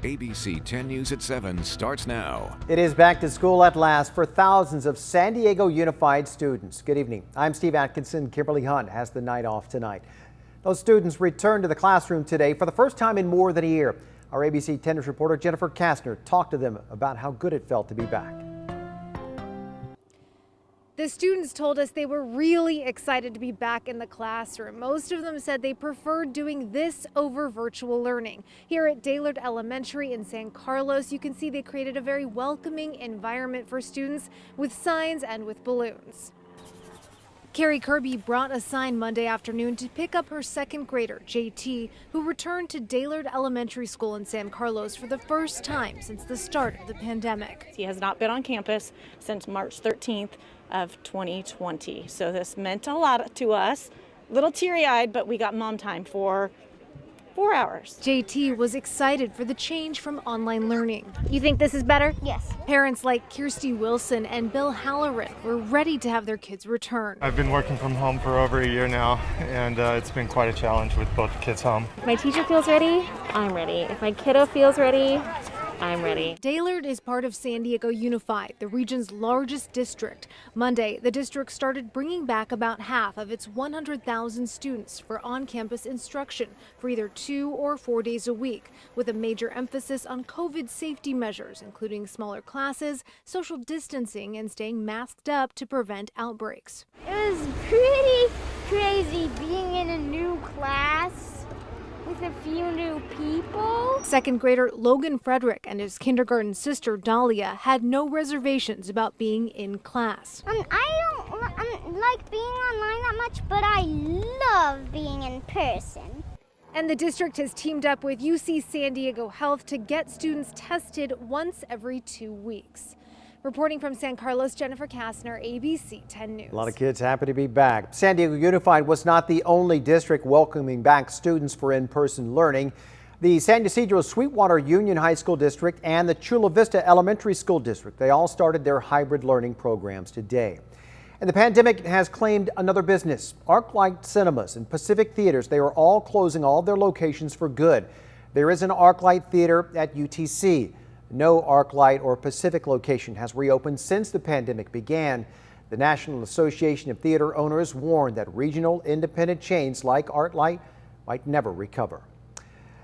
ABC 10 News at 7 starts now. It is back to school at last for thousands of San Diego Unified students. Good evening. I'm Steve Atkinson. Kimberly Hunt has the night off tonight. Those students returned to the classroom today for the first time in more than a year. Our ABC 10 News reporter Jennifer Kastner talked to them about how good it felt to be back. The students told us they were really excited to be back in the classroom. Most of them said they preferred doing this over virtual learning. Here at Daylord Elementary in San Carlos, you can see they created a very welcoming environment for students with signs and with balloons. Carrie Kirby brought a sign Monday afternoon to pick up her second grader, JT, who returned to Daylord Elementary School in San Carlos for the first time since the start of the pandemic. He has not been on campus since March 13th of 2020. So this meant a lot to us. A little teary-eyed, but we got mom time for 4 hours. JT was excited for the change from online learning. You think this is better? Yes. Parents like Kirsty Wilson and Bill Halloran were ready to have their kids return. I've been working from home for over a year now, and it's been quite a challenge with both kids home. If my teacher feels ready, I'm ready. If my kiddo feels ready, I'm ready. Daylord is part of San Diego Unified, the region's largest district. Monday, the district started bringing back about half of its 100,000 students for on-campus instruction for either 2 or 4 days a week, with a major emphasis on COVID safety measures, including smaller classes, social distancing, and staying masked up to prevent outbreaks. It was pretty crazy being in a new class with a few new people. Second grader Logan Frederick and his kindergarten sister Dahlia had no reservations about being in class. I don't like being online that much, but I love being in person. And the district has teamed up with UC San Diego Health to get students tested once every 2 weeks. Reporting from San Carlos, Jennifer Kastner, ABC 10 News. A lot of kids happy to be back. San Diego Unified was not the only district welcoming back students for in-person learning. The San Ysidro Sweetwater Union High School District and the Chula Vista Elementary School District, they all started their hybrid learning programs today. And the pandemic has claimed another business. ArcLight Cinemas and Pacific Theaters, they are all closing all their locations for good. There is an ArcLight Theater at UTC. No ArcLight or Pacific location has reopened since the pandemic began. The National Association of Theater Owners warned that regional independent chains like ArcLight might never recover.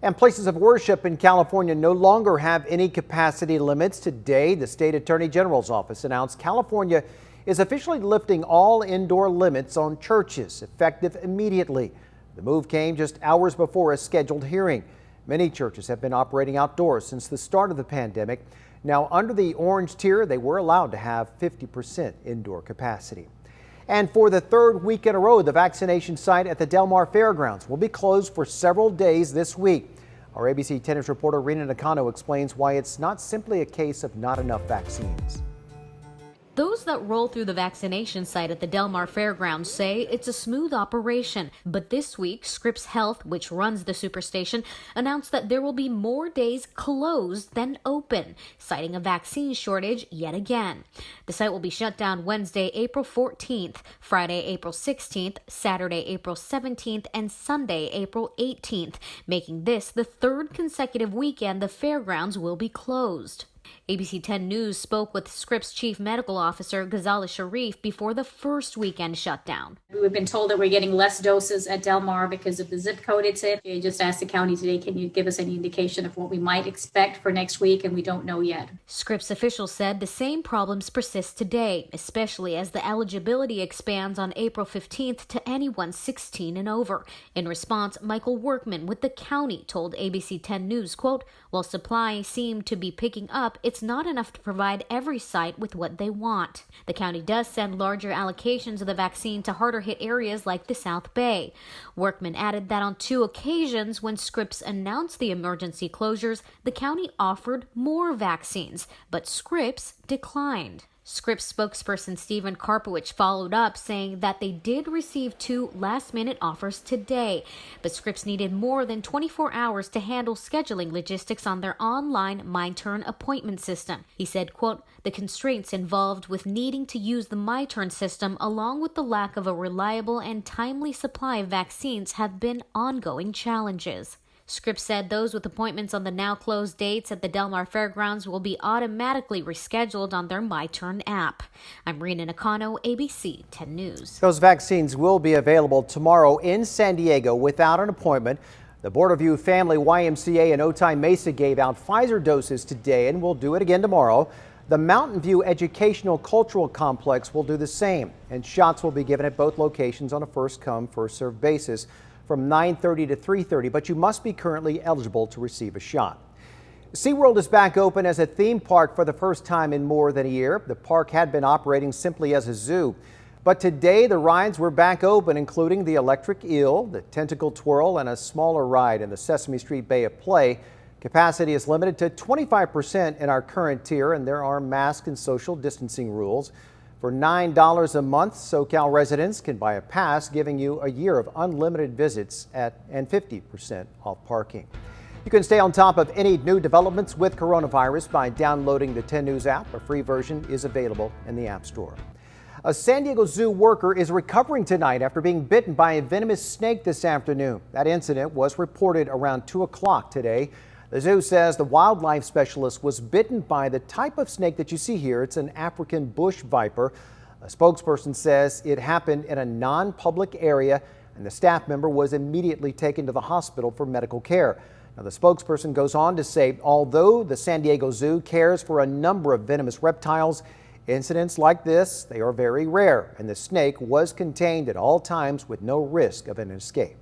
And places of worship in California no longer have any capacity limits. Today, the state attorney general's office announced California is officially lifting all indoor limits on churches, effective immediately. The move came just hours before a scheduled hearing. Many churches have been operating outdoors since the start of the pandemic. Now, under the orange tier, they were allowed to have 50% indoor capacity. And for the third week in a row, the vaccination site at the Del Mar Fairgrounds will be closed for several days this week. Our ABC 10 News reporter Rena Nakano explains why it's not simply a case of not enough vaccines. Those that roll through the vaccination site at the Del Mar Fairgrounds say it's a smooth operation. But this week, Scripps Health, which runs the superstation, announced that there will be more days closed than open, citing a vaccine shortage yet again. The site will be shut down Wednesday, April 14th, Friday, April 16th, Saturday, April 17th, and Sunday, April 18th, making this the third consecutive weekend the fairgrounds will be closed. ABC 10 News spoke with Scripps Chief Medical Officer Ghazala Sharif before the first weekend shutdown. We've been told that we're getting less doses at Del Mar because of the zip code it's in. I just asked the county today, can you give us any indication of what we might expect for next week? And we don't know yet. Scripps officials said the same problems persist today, especially as the eligibility expands on April 15th to anyone 16 and over. In response, Michael Workman with the county told ABC 10 News, quote, while supply seemed to be picking up, it's not enough to provide every site with what they want. The county does send larger allocations of the vaccine to harder hit areas like the South Bay. Workman added that on 2 occasions when Scripps announced the emergency closures, the county offered more vaccines, but Scripps declined. Scripps spokesperson Stephen Karpowicz followed up, saying that they did receive 2 last-minute offers today, but Scripps needed more than 24 hours to handle scheduling logistics on their online MyTurn appointment system. He said, quote, the constraints involved with needing to use the MyTurn system along with the lack of a reliable and timely supply of vaccines have been ongoing challenges. Scripps said those with appointments on the now closed dates at the Del Mar Fairgrounds will be automatically rescheduled on their My Turn app. I'm Rena Nakano, ABC 10 News. Those vaccines will be available tomorrow in San Diego without an appointment. The Border View Family YMCA in Otay Mesa gave out Pfizer doses today and will do it again tomorrow. The Mountain View Educational Cultural Complex will do the same, and shots will be given at both locations on a first-come, first-served basis from 9:30 to 3:30, but you must be currently eligible to receive a shot. SeaWorld is back open as a theme park for the first time in more than a year. The park had been operating simply as a zoo, but today the rides were back open, including the Electric Eel, the Tentacle Twirl, and a smaller ride in the Sesame Street Bay of Play. Capacity is limited to 25% in our current tier, and there are mask and social distancing rules. For $9 a month, SoCal residents can buy a pass, giving you a year of unlimited visits and 50% off parking. You can stay on top of any new developments with coronavirus by downloading the 10 News app. A free version is available in the App Store. A San Diego Zoo worker is recovering tonight after being bitten by a venomous snake this afternoon. That incident was reported around 2 o'clock today. The zoo says the wildlife specialist was bitten by the type of snake that you see here. It's an African bush viper. A spokesperson says it happened in a non-public area, and the staff member was immediately taken to the hospital for medical care. Now, the spokesperson goes on to say, although the San Diego Zoo cares for a number of venomous reptiles, incidents like this, they are very rare, and the snake was contained at all times with no risk of an escape.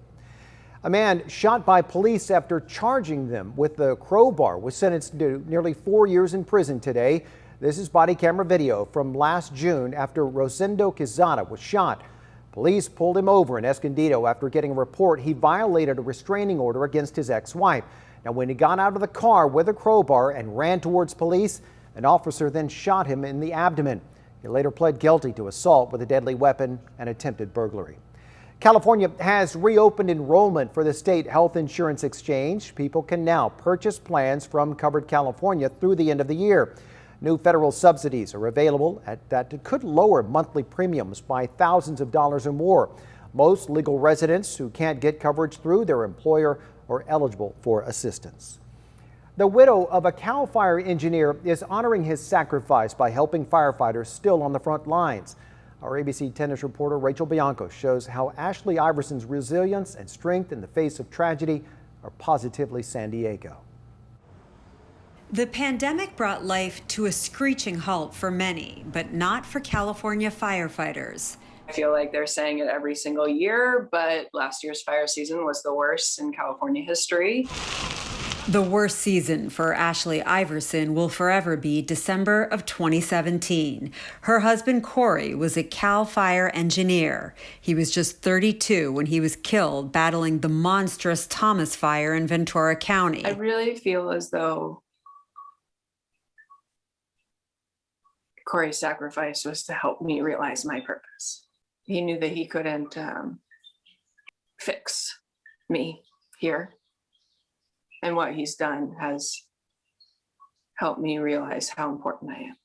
A man shot by police after charging them with a crowbar was sentenced to nearly 4 years in prison today. This is body camera video from last June after Rosendo Quezada was shot. Police pulled him over in Escondido after getting a report he violated a restraining order against his ex-wife. Now, when he got out of the car with a crowbar and ran towards police, an officer then shot him in the abdomen. He later pled guilty to assault with a deadly weapon and attempted burglary. California has reopened enrollment for the state health insurance exchange. People can now purchase plans from Covered California through the end of the year. New federal subsidies are available that could lower monthly premiums by thousands of dollars or more. Most legal residents who can't get coverage through their employer are eligible for assistance. The widow of a CAL FIRE engineer is honoring his sacrifice by helping firefighters still on the front lines. Our ABC 10 News reporter Rachel Bianco shows how Ashley Iverson's resilience and strength in the face of tragedy are positively San Diego. The pandemic brought life to a screeching halt for many, but not for California firefighters. I feel like they're saying it every single year, but last year's fire season was the worst in California history. The worst season for Ashley Iverson will forever be December of 2017. Her husband, Corey, was a CAL FIRE engineer. He was just 32 when he was killed battling the monstrous Thomas Fire in Ventura County. I really feel as though Corey's sacrifice was to help me realize my purpose. He knew that he couldn't fix me here. And what he's done has helped me realize how important I am.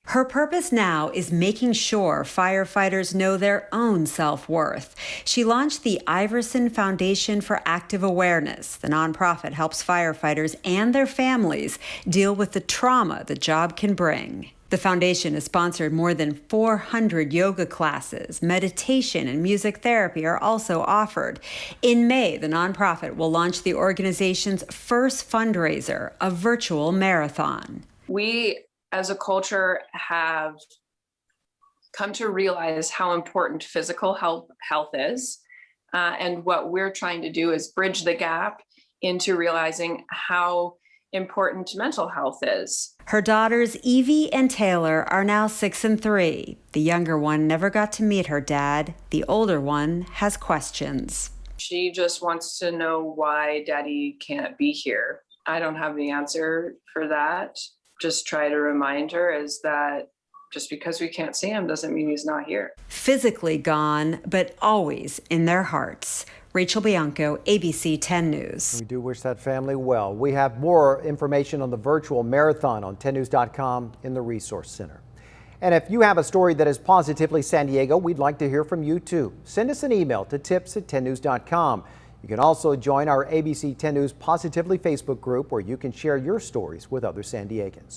Her purpose now is making sure firefighters know their own self-worth. She launched the Iverson Foundation for Active Awareness. The nonprofit helps firefighters and their families deal with the trauma the job can bring. The foundation has sponsored more than 400 yoga classes. Meditation and music therapy are also offered. In May, the nonprofit will launch the organization's first fundraiser, a virtual marathon. We, as a culture, have come to realize how important physical health is. And what we're trying to do is bridge the gap into realizing how important mental health is. Her daughters, Evie and Taylor, are now 6 and 3. The younger one never got to meet her dad. The older one has questions. She just wants to know why Daddy can't be here. I don't have the answer for that. Just try to remind her is that just because we can't see him doesn't mean he's not here. Physically gone, but always in their hearts. Rachel Bianco, ABC 10 News. We do wish that family well. We have more information on the virtual marathon on 10news.com in the Resource Center. And if you have a story that is positively San Diego, we'd like to hear from you too. Send us an email to tips@10news.com. You can also join our ABC 10 News Positively Facebook group where you can share your stories with other San Diegans.